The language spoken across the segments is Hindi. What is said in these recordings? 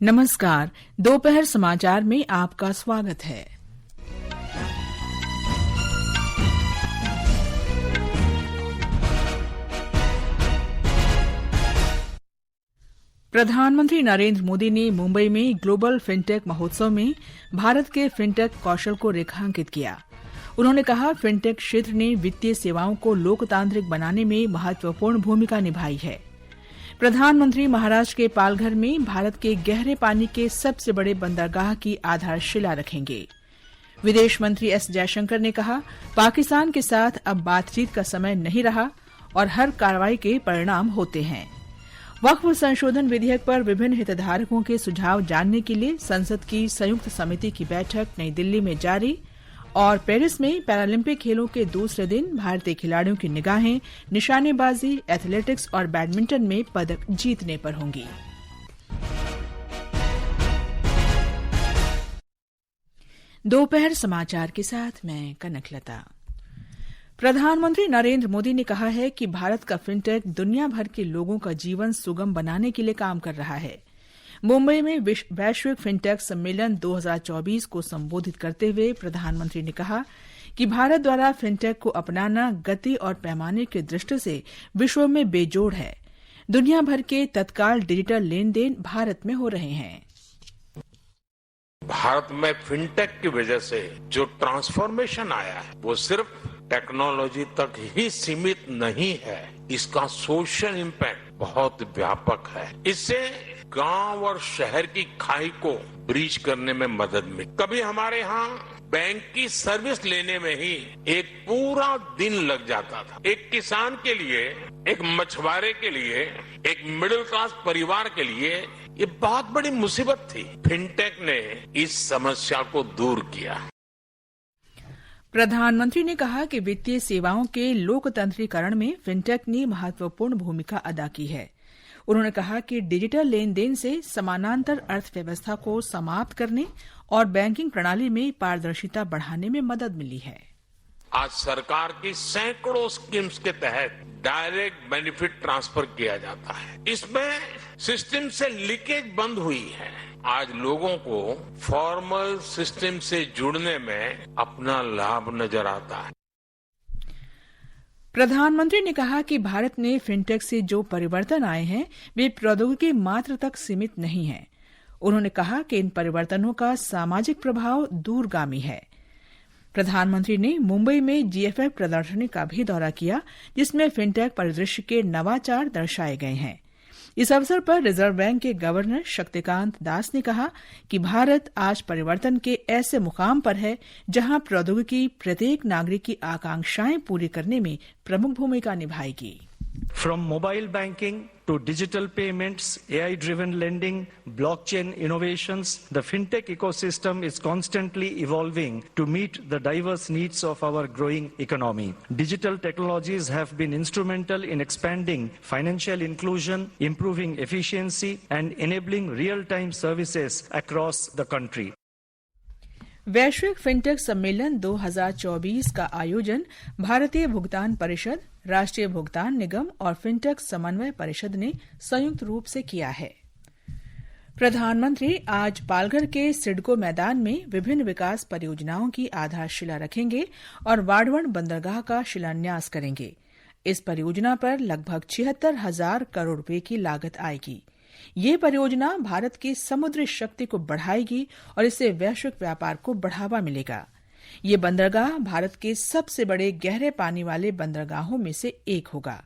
नमस्कार। दोपहर समाचार में आपका स्वागत है। प्रधानमंत्री नरेंद्र मोदी ने मुंबई में ग्लोबल फिनटेक महोत्सव में भारत के फिनटेक कौशल को रेखांकित किया। उन्होंने कहा, फिनटेक क्षेत्र ने वित्तीय सेवाओं को लोकतांत्रिक बनाने में महत्वपूर्ण भूमिका निभाई है। प्रधानमंत्री महाराष्ट्र के पालघर में भारत के गहरे पानी के सबसे बड़े बंदरगाह की आधारशिला रखेंगे। विदेश मंत्री एस जयशंकर ने कहा, पाकिस्तान के साथ अब बातचीत का समय नहीं रहा और हर कार्रवाई के परिणाम होते हैं। वक्फ संशोधन विधेयक पर विभिन्न हितधारकों के सुझाव जानने के लिए संसद की संयुक्त समिति की बैठक नई दिल्ली में जारी। और पेरिस में पैरालंपिक खेलों के दूसरे दिन भारतीय खिलाड़ियों की निगाहें निशानेबाजी, एथलेटिक्स और बैडमिंटन में पदक जीतने पर होंगी। दोपहर समाचार के साथ मैं कनकलता। प्रधानमंत्री नरेंद्र मोदी ने कहा है कि भारत का फिनटेक दुनिया भर के लोगों का जीवन सुगम बनाने के लिए काम कर रहा है। मुंबई में वैश्विक फिनटेक सम्मेलन 2024 को संबोधित करते हुए प्रधानमंत्री ने कहा कि भारत द्वारा फिनटेक को अपनाना गति और पैमाने की दृष्टि से विश्व में बेजोड़ है। दुनिया भर के तत्काल डिजिटल लेन देन भारत में हो रहे हैं। भारत में फिनटेक की वजह से जो ट्रांसफॉर्मेशन आया है वो सिर्फ टेक्नोलॉजी तक ही सीमित नहीं है, इसका सोशल इम्पैक्ट बहुत व्यापक है। इससे गांव और शहर की खाई को ब्रीच करने में मदद मिली। कभी हमारे यहाँ बैंक की सर्विस लेने में ही एक पूरा दिन लग जाता था। एक किसान के लिए, एक मछुआरे के लिए, एक मिडिल क्लास परिवार के लिए ये बहुत बड़ी मुसीबत थी। फिनटेक ने इस समस्या को दूर किया। प्रधानमंत्री ने कहा कि वित्तीय सेवाओं के लोकतंत्रीकरण में फिनटेक ने महत्वपूर्ण भूमिका अदा की है। उन्होंने कहा कि डिजिटल लेन देन से समानांतर अर्थव्यवस्था को समाप्त करने और बैंकिंग प्रणाली में पारदर्शिता बढ़ाने में मदद मिली है। आज सरकार की सैकड़ों स्कीम्स के तहत डायरेक्ट बेनिफिट ट्रांसफर किया जाता है। इसमें सिस्टम से लीकेज बंद हुई है। आज लोगों को फॉर्मल सिस्टम से जुड़ने में अपना लाभ नजर आता है। प्रधानमंत्री ने कहा कि भारत में फिनटेक से जो परिवर्तन आए हैं वे प्रौद्योगिकी मात्र तक सीमित नहीं हैं। उन्होंने कहा कि इन परिवर्तनों का सामाजिक प्रभाव दूरगामी है। प्रधानमंत्री ने मुंबई में जीएफएफ प्रदर्शनी का भी दौरा किया, जिसमें फिनटेक परिदृश्य के नवाचार दर्शाए गए हैं। इस अवसर पर रिजर्व बैंक के गवर्नर शक्तिकांत दास ने कहा कि भारत आज परिवर्तन के ऐसे मुकाम पर है जहां प्रौद्योगिकी प्रत्येक नागरिक की आकांक्षाएं पूरी करने में प्रमुख भूमिका निभाएगी। From mobile banking to digital payments, AI-driven lending, blockchain innovations, the fintech ecosystem is constantly evolving to meet the diverse needs of our growing economy. Digital technologies have been instrumental in expanding financial inclusion, improving efficiency, and enabling real-time services across the country. वैश्विक फिनटेक सम्मेलन 2024 का आयोजन भारतीय भुगतान परिषद, राष्ट्रीय भुगतान निगम और फिनटेक समन्वय परिषद ने संयुक्त रूप से किया है। प्रधानमंत्री आज पालघर के सिडको मैदान में विभिन्न विकास परियोजनाओं की आधारशिला रखेंगे और वाडवण बंदरगाह का शिलान्यास करेंगे। इस परियोजना पर लगभग 76,000 करोड़ रुपए की लागत आएगी। ये परियोजना भारत की समुद्री शक्ति को बढ़ाएगी और इससे वैश्विक व्यापार को बढ़ावा मिलेगा। ये बंदरगाह भारत के सबसे बड़े गहरे पानी वाले बंदरगाहों में से एक होगा।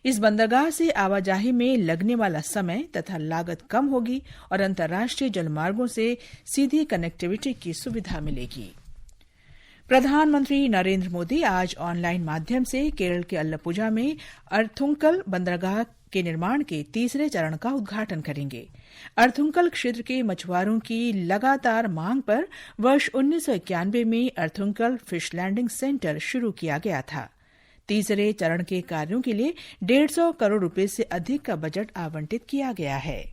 इस बंदरगाह से आवाजाही में लगने वाला समय तथा लागत कम होगी और अंतर्राष्ट्रीय जलमार्गों से सीधी कनेक्टिविटी की सुविधा मिलेगी। प्रधानमंत्री नरेंद्र मोदी आज ऑनलाइन माध्यम से केरल के अल्लपुझा में अर्थुंकल बंदरगाह के निर्माण के तीसरे चरण का उद्घाटन करेंगे। अर्थुंकल क्षेत्र के मछुआरों की लगातार मांग पर वर्ष 1991 में अर्थुंकल फिश लैंडिंग सेंटर शुरू किया गया था। तीसरे चरण के कार्यों के लिए 150 करोड़ रुपए से अधिक का बजट आवंटित किया गया है।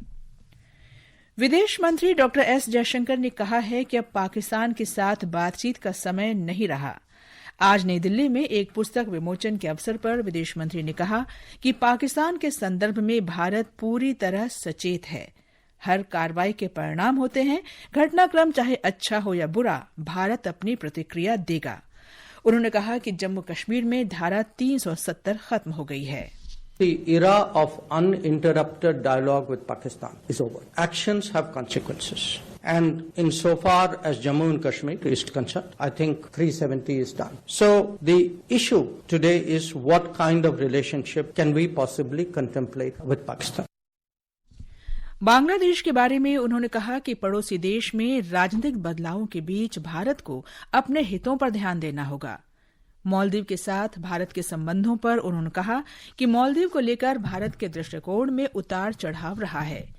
विदेश मंत्री डॉ एस जयशंकर ने कहा है कि अब पाकिस्तान के साथ बातचीत का समय नहीं रहा। आज नई दिल्ली में एक पुस्तक विमोचन के अवसर पर विदेश मंत्री ने कहा कि पाकिस्तान के संदर्भ में भारत पूरी तरह सचेत है। हर कार्रवाई के परिणाम होते हैं। घटनाक्रम चाहे अच्छा हो या बुरा, भारत अपनी प्रतिक्रिया देगा। उन्होंने कहा कि जम्मू कश्मीर में धारा 370 खत्म हो गई है। The era of uninterrupted dialogue with Pakistan is over. Actions have consequences. And insofar as Jammu and Kashmir is concerned, I think 370 is done. So the issue today is what kind of relationship can we possibly contemplate with Pakistan. Bangladesh के बारे में उन्होंने कहा कि पड़ोसी देश में राजनीतिक बदलावों के बीच भारत को अपने हितों पर ध्यान देना होगा। मालदीव के साथ भारत के संबंधों पर उन्होंने कहा कि मालदीव को लेकर भारत के दृष्टिकोण में उतार चढ़ाव रहा है।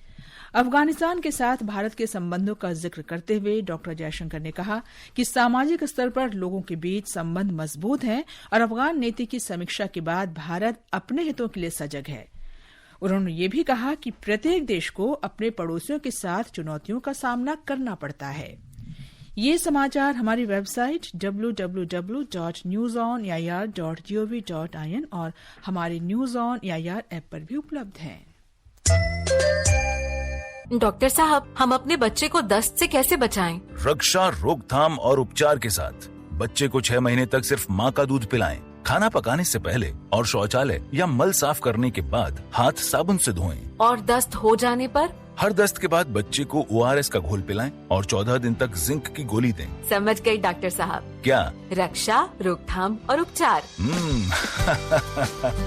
अफगानिस्तान के साथ भारत के संबंधों का जिक्र करते हुए डॉक्टर जयशंकर ने कहा कि सामाजिक स्तर पर लोगों के बीच संबंध मजबूत हैं और अफगान नीति की समीक्षा के बाद भारत अपने हितों के लिए सजग है। उन्होंने ये भी कहा कि प्रत्येक देश को अपने पड़ोसियों के साथ चुनौतियों का सामना करना पड़ता है। ये समाचार हमारी वेबसाइट www.newsonair.gov.in और हमारे न्यूज ऑन एआईआर ऐप पर भी उपलब्ध हैं। डॉक्टर साहब, हम अपने बच्चे को दस्त से कैसे बचाएं? रक्षा, रोकथाम और उपचार के साथ बच्चे को 6 महीने तक सिर्फ माँ का दूध पिलाएं। खाना पकाने से पहले और शौचालय या मल साफ करने के बाद हाथ साबुन से धोएं। और दस्त हो जाने पर? हर दस्त के बाद बच्चे को ORS का घोल पिलाएं और 14 दिन तक जिंक की गोली दें। समझ गई डॉक्टर साहब। क्या? रक्षा, रोकथाम और उपचार।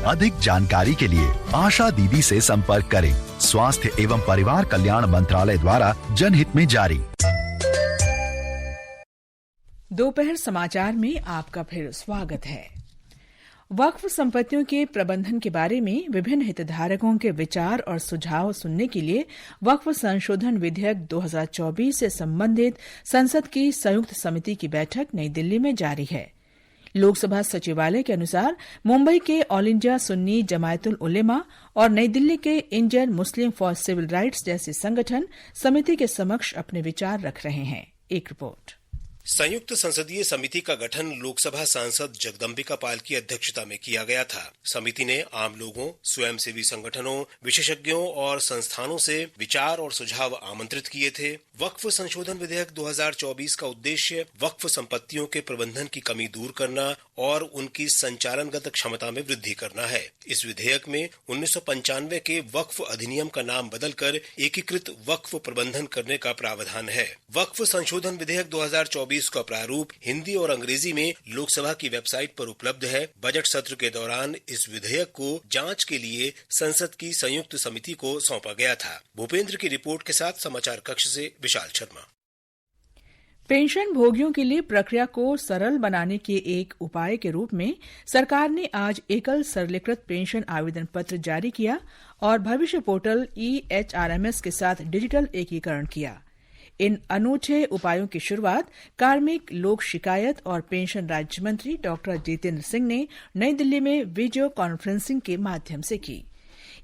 अधिक जानकारी के लिए आशा दीदी से संपर्क करें। स्वास्थ्य एवं परिवार कल्याण मंत्रालय द्वारा जनहित में जारी। दोपहर समाचार में आपका फिर स्वागत है। वक्फ संपत्तियों के प्रबंधन के बारे में विभिन्न हितधारकों के विचार और सुझाव सुनने के लिए वक्फ संशोधन विधेयक 2024 से संबंधित संसद की संयुक्त समिति की बैठक नई दिल्ली में जारी है। लोकसभा सचिवालय के अनुसार मुंबई के ऑल इंडिया सुन्नी जमायतुल उलेमा और नई दिल्ली के Indian Muslim for Civil Rights जैसे संगठन समिति के समक्ष अपने विचार रख रहे हैं। एक रिपोर्ट। संयुक्त संसदीय समिति का गठन लोकसभा सांसद जगदम्बिका पाल की अध्यक्षता में किया गया था। समिति ने आम लोगों, स्वयंसेवी संगठनों, विशेषज्ञों और संस्थानों से विचार और सुझाव आमंत्रित किए थे। वक्फ संशोधन विधेयक 2024 का उद्देश्य वक्फ संपत्तियों के प्रबंधन की कमी दूर करना और उनकी संचालनगत क्षमता में वृद्धि करना है। इस विधेयक में 1995 के वक्फ अधिनियम का नाम बदलकर एकीकृत वक्फ प्रबंधन करने का प्रावधान है। वक्फ संशोधन विधेयक 2024 का प्रारूप हिंदी और अंग्रेजी में लोकसभा की वेबसाइट पर उपलब्ध है। बजट सत्र के दौरान इस विधेयक को जांच के लिए संसद की संयुक्त समिति को सौंपा गया था। भूपेंद्र की रिपोर्ट के साथ समाचार कक्ष से विशाल शर्मा। पेंशन भोगियों के लिए प्रक्रिया को सरल बनाने के एक उपाय के रूप में सरकार ने आज एकल सरलीकृत पेंशन आवेदन पत्र जारी किया और भविष्य पोर्टल EHRMS के साथ डिजिटल एकीकरण किया। इन अनूठे उपायों की शुरुआत कार्मिक, लोक शिकायत और पेंशन राज्य मंत्री डॉक्टर जितेंद्र सिंह ने नई दिल्ली में वीडियो कॉन्फ्रेंसिंग के माध्यम से की।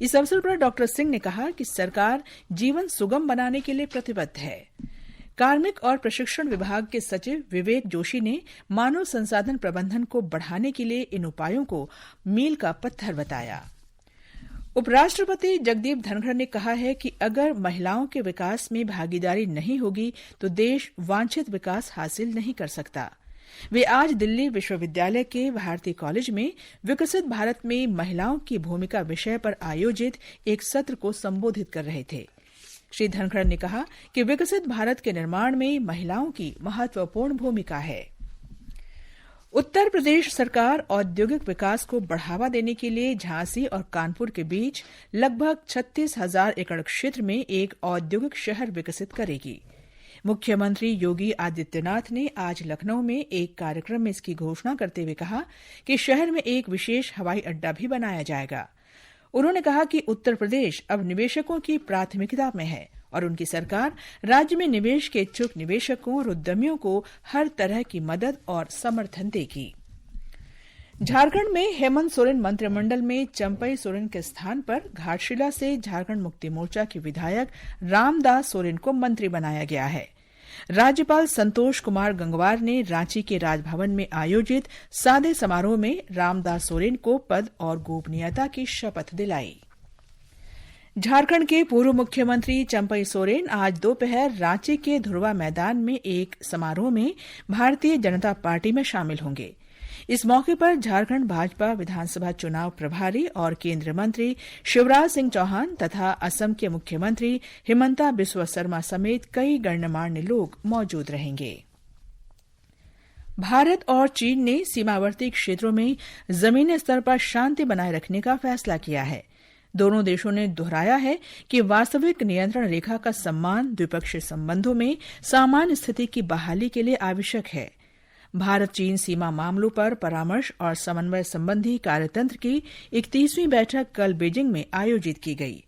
इस अवसर पर डॉक्टर सिंह ने कहा कि सरकार जीवन सुगम बनाने के लिए प्रतिबद्ध है। कार्मिक और प्रशिक्षण विभाग के सचिव विवेक जोशी ने मानव संसाधन प्रबंधन को बढ़ाने के लिए इन उपायों को मील का पत्थर बताया। उपराष्ट्रपति जगदीप धनखड़ ने कहा है कि अगर महिलाओं के विकास में भागीदारी नहीं होगी तो देश वांछित विकास हासिल नहीं कर सकता। वे आज दिल्ली विश्वविद्यालय के भारती कॉलेज में विकसित भारत में महिलाओं की भूमिका विषय पर आयोजित एक सत्र को संबोधित कर रहे थे। श्री धनखड़ ने कहा कि विकसित भारत के निर्माण में महिलाओं की महत्वपूर्ण भूमिका है। उत्तर प्रदेश सरकार औद्योगिक विकास को बढ़ावा देने के लिए झांसी और कानपुर के बीच लगभग 36,000 एकड़ क्षेत्र में एक औद्योगिक शहर विकसित करेगी। मुख्यमंत्री योगी आदित्यनाथ ने आज लखनऊ में एक कार्यक्रम में इसकी घोषणा करते हुए कहा कि शहर में एक विशेष हवाई अड्डा भी बनाया जाएगा। उन्होंने कहा कि उत्तर प्रदेश अब निवेशकों की प्राथमिकता में है और उनकी सरकार राज्य में निवेश के इच्छुक निवेशकों और उद्यमियों को हर तरह की मदद और समर्थन देगी। झारखंड में हेमंत सोरेन मंत्रिमंडल में चंपई सोरेन के स्थान पर घाटशिला से झारखंड मुक्ति मोर्चा के विधायक रामदास सोरेन को मंत्री बनाया गया है। राज्यपाल संतोष कुमार गंगवार ने रांची के राजभवन में आयोजित सादे समारोह में रामदास सोरेन को पद और गोपनीयता की शपथ दिलाई। झारखंड के पूर्व मुख्यमंत्री चंपई सोरेन आज दोपहर रांची के धुर्वा मैदान में एक समारोह में भारतीय जनता पार्टी में शामिल होंगे। इस मौके पर झारखंड भाजपा विधानसभा चुनाव प्रभारी और केंद्रीय मंत्री शिवराज सिंह चौहान तथा असम के मुख्यमंत्री हिमंता बिस्वा शर्मा समेत कई गणमान्य लोग मौजूद रहेंगे। भारत और चीन ने सीमावर्ती क्षेत्रों में जमीनी स्तर पर शांति बनाए रखने का फैसला किया है। दोनों देशों ने दोहराया है कि वास्तविक नियंत्रण रेखा का सम्मान द्विपक्षीय संबंधों में सामान्य स्थिति की बहाली के लिए आवश्यक है। भारत चीन सीमा मामलों पर परामर्श और समन्वय संबंधी कार्यतंत्र की 31वीं बैठक कल बीजिंग में आयोजित की गई।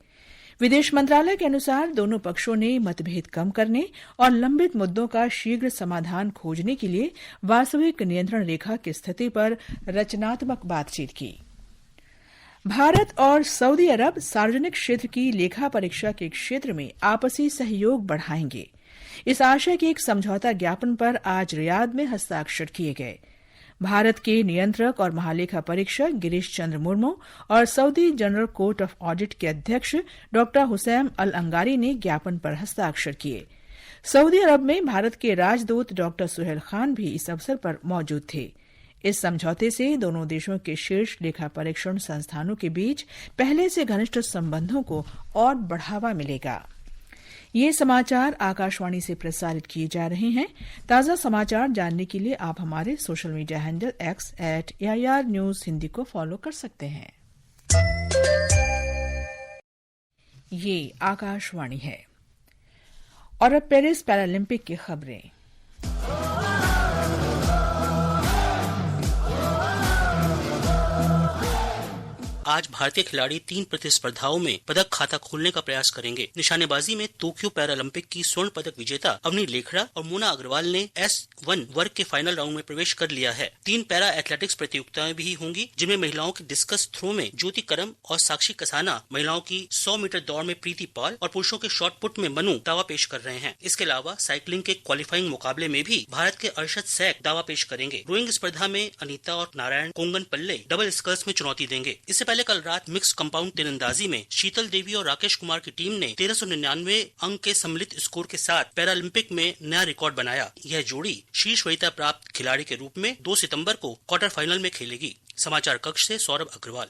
विदेश मंत्रालय के अनुसार दोनों पक्षों ने मतभेद कम करने और लंबित मुद्दों का शीघ्र समाधान खोजने के लिए वास्तविक नियंत्रण रेखा की स्थिति पर रचनात्मक बातचीत की। भारत और सऊदी अरब सार्वजनिक क्षेत्र की लेखा परीक्षा के क्षेत्र में आपसी सहयोग बढ़ाएंगे। इस आशय के एक समझौता ज्ञापन पर आज रियाद में हस्ताक्षर किए गए। भारत के नियंत्रक और महालेखा परीक्षक गिरीश चंद्र मुर्मू और Saudi general court of audit के अध्यक्ष डॉ हुसैम अल अंगारी ने ज्ञापन पर हस्ताक्षर किए। सऊदी अरब में भारत के राजदूत डॉ सुहेल खान भी इस अवसर पर मौजूद थे। इस समझौते से दोनों देशों के शीर्ष लेखा परीक्षण संस्थानों के बीच पहले से घनिष्ठ संबंधों को और बढ़ावा मिलेगा। ये समाचार आकाशवाणी से प्रसारित किए जा रहे हैं। ताज़ा समाचार जानने के लिए आप हमारे social media handle @AIR News Hindi को फॉलो कर सकते हैं। ये आकाशवाणी है। और अब पेरिस पैरालंपिक की खबरें। आज भारतीय खिलाड़ी 3 प्रतिस्पर्धाओं में पदक खाता खोलने का प्रयास करेंगे। निशानेबाजी में टोक्यो पैरालंपिक की स्वर्ण पदक विजेता अवनी लेखड़ा और मोना अग्रवाल ने S1 वर्ग के फाइनल राउंड में प्रवेश कर लिया है। 3 पैरा एथलेटिक्स प्रतियोगिताएं भी होंगी, जिनमें महिलाओं के डिस्कस थ्रो में ज्योति करम और साक्षी कसाना, महिलाओं की 100 मीटर दौड़ में प्रीति पाल और पुरुषों के शॉट पुट में मनु दावा पेश कर रहे हैं। इसके अलावा साइकिलिंग के क्वालिफाइंग मुकाबले में भी भारत के अर्शद सैक दावा पेश करेंगे। रोइंग स्पर्धा में अनीता और नारायण कोंगन पल्ले डबल स्कल्स में चुनौती देंगे। इससे पहले कल रात मिक्स कंपाउंड तीरंदाजी में शीतल देवी और राकेश कुमार की टीम ने 1399 अंक के सम्मिलित स्कोर के साथ पैरालंपिक में नया रिकॉर्ड बनाया। यह जोड़ी शीर्ष वरीयता प्राप्त खिलाड़ी के रूप में 2 सितंबर को क्वार्टर फाइनल में खेलेगी। समाचार कक्ष से सौरभ अग्रवाल।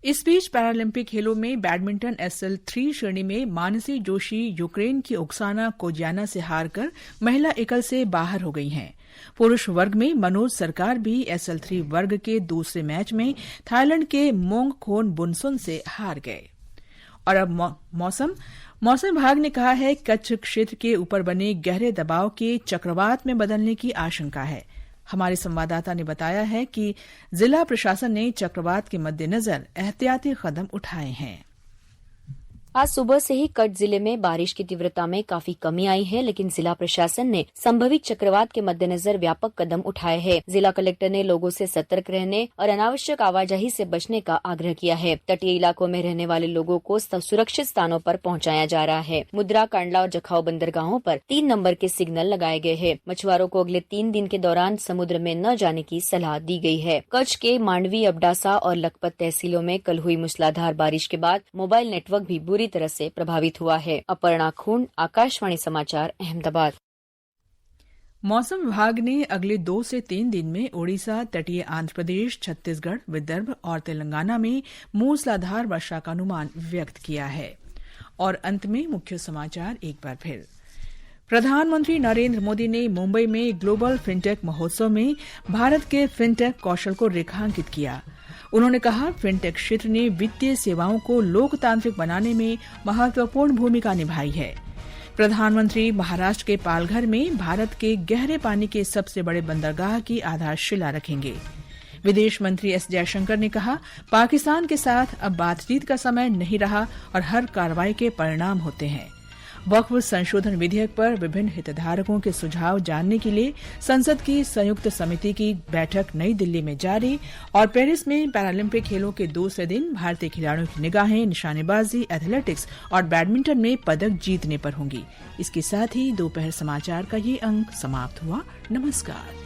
इस बीच पैरालंपिक खेलों में बैडमिंटन SL3 श्रेणी में मानसी जोशी यूक्रेन की ओक्साना कोजियाना से हारकर महिला एकल से बाहर हो गई हैं। पुरुष वर्ग में मनोज सरकार भी SL3 वर्ग के दूसरे मैच में थाईलैंड के मोंग खोन बुनसुन से हार गए। और अब मौसम विभाग ने कहा है कच्छ क्षेत्र के ऊपर बने गहरे दबाव के चक्रवात में बदलने की आशंका है। हमारे संवाददाता ने बताया है कि जिला प्रशासन ने चक्रवात के मद्देनजर एहतियाती कदम उठाए हैं। आज सुबह से ही कच्छ जिले में बारिश की तीव्रता में काफी कमी आई है, लेकिन जिला प्रशासन ने संभावित चक्रवात के मद्देनजर व्यापक कदम उठाए हैं। जिला कलेक्टर ने लोगों से सतर्क रहने और अनावश्यक आवाजाही से बचने का आग्रह किया है। तटीय इलाकों में रहने वाले लोगों को सुरक्षित स्थानों पर पहुंचाया जा रहा है। मुद्रा, कांडला और जखाऊ बंदरगाहों पर 3 नंबर के सिग्नल लगाए गए हैं। मछुआरों को अगले 3 दिन के दौरान समुद्र में न जाने की सलाह दी गई है। कच्छ के मांडवी, अबडासा और लखपत तहसीलों में कल हुई मूसलाधार बारिश के बाद मोबाइल नेटवर्क भी बुरी तरह से प्रभावित हुआ है। अपर्णा खून, आकाशवाणी समाचार, अहमदाबाद। मौसम विभाग ने अगले 2 से 3 दिन में ओडिशा, तटीय आंध्र प्रदेश, छत्तीसगढ़, विदर्भ और तेलंगाना में मूसलाधार वर्षा का अनुमान व्यक्त किया है। और अंत में मुख्य समाचार एक बार फिर। प्रधानमंत्री नरेंद्र मोदी ने मुंबई में ग्लोबल फिनटेक महोत्सव में भारत के फिनटेक कौशल को रेखांकित किया। उन्होंने कहा फिनटेक क्षेत्र ने वित्तीय सेवाओं को लोकतांत्रिक बनाने में महत्वपूर्ण भूमिका निभाई है। प्रधानमंत्री महाराष्ट्र के पालघर में भारत के गहरे पानी के सबसे बड़े बंदरगाह की आधारशिला रखेंगे। विदेश मंत्री एस जयशंकर ने कहा पाकिस्तान के साथ अब बातचीत का समय नहीं रहा और हर कार्रवाई के परिणाम होते हैं। वक्फ संशोधन विधेयक पर विभिन्न हितधारकों के सुझाव जानने के लिए संसद की संयुक्त समिति की बैठक नई दिल्ली में जारी। और पेरिस में पैरालंपिक खेलों के दूसरे दिन भारतीय खिलाड़ियों की निगाहें निशानेबाजी, एथलेटिक्स और बैडमिंटन में पदक जीतने पर होंगी। इसके साथ ही दोपहर समाचार का ये अंक समाप्त हुआ। नमस्कार।